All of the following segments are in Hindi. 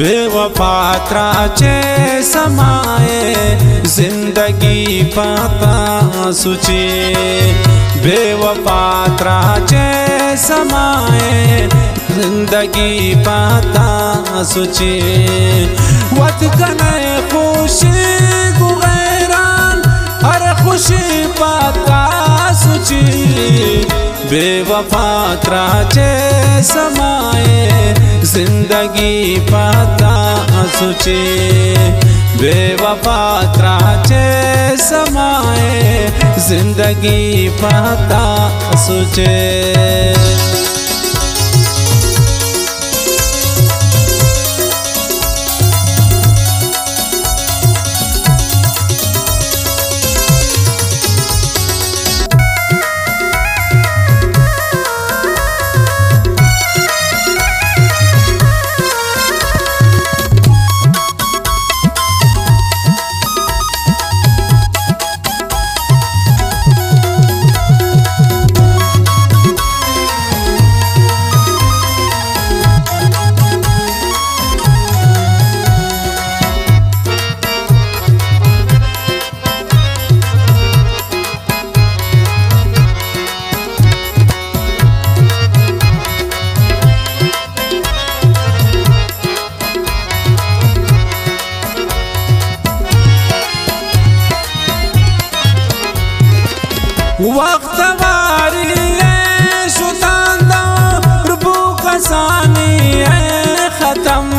बेवफा त्राचे समाए जिंदगी पाता सुची बेवफा त्राचे समाए जिंदगी पाता सुची वत कने खुशी गुगैरान हर खुशी पाता सुची बेवफा त्राचे समाए जिंदगी पाता सुची बेवफा त्राचे समाए जिंदगी पाता सुचे। वक्त वारी शुतांदा रुबू कसानी खत्म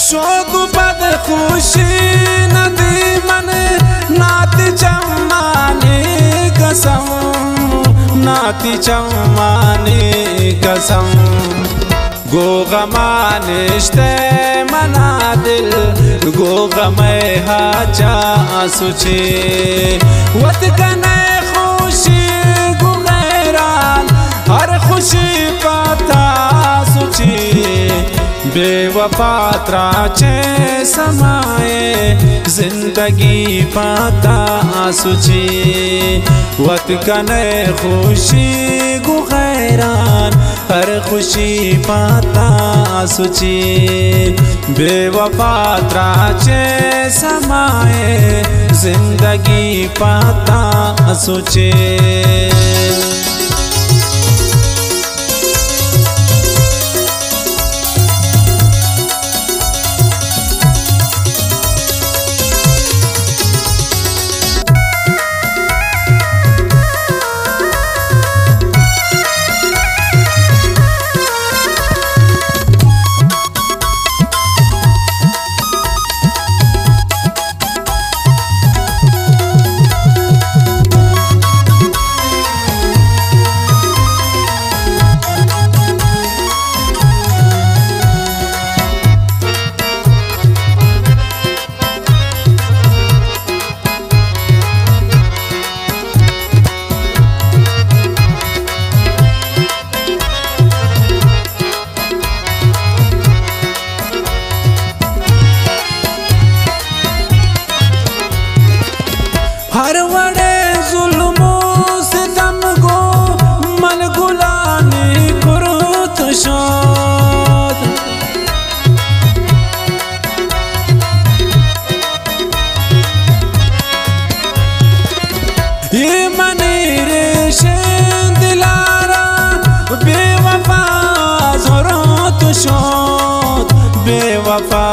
शोक बद खुशी नदी मन नाती चम्मानी कसम नाती चम्मानी कसम गो गमानिश्ते मना दिल गो गमे हाचा सुची वत कने खुशी गुगैरान हर खुशी पाता सुची बेवफा त्राचे समाए जिंदगी पाता सुची वत कने खुशी गुगैरान हर खुशी पाता सुची बेवफा त्राचे समाए जिंदगी पाता सुची। हर वड़े जुल्मो सितम को मन गुलामी कुरुत शोध ये मनी रेशे दिलारा बेवफा जरूरत शोध बेवफा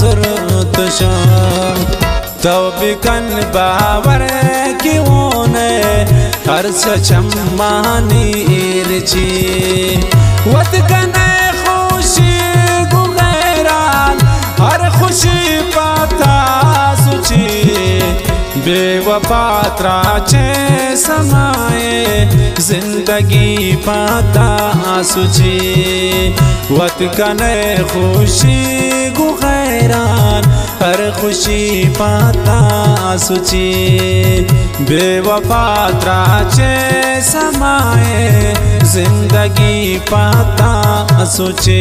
जरूरत शोध तो बिकन बावर क्यों ने हर सचम्मानी इर्ची वत कने खुशी गुगैरान हर खुशी पाता सुची बेवफा त्राचे समाए जिंदगी पाता सुची वत कने खुशी गुगैरान हर खुशी पाता सुची बेवफा त्राचे समाए जिंदगी पाता सुची।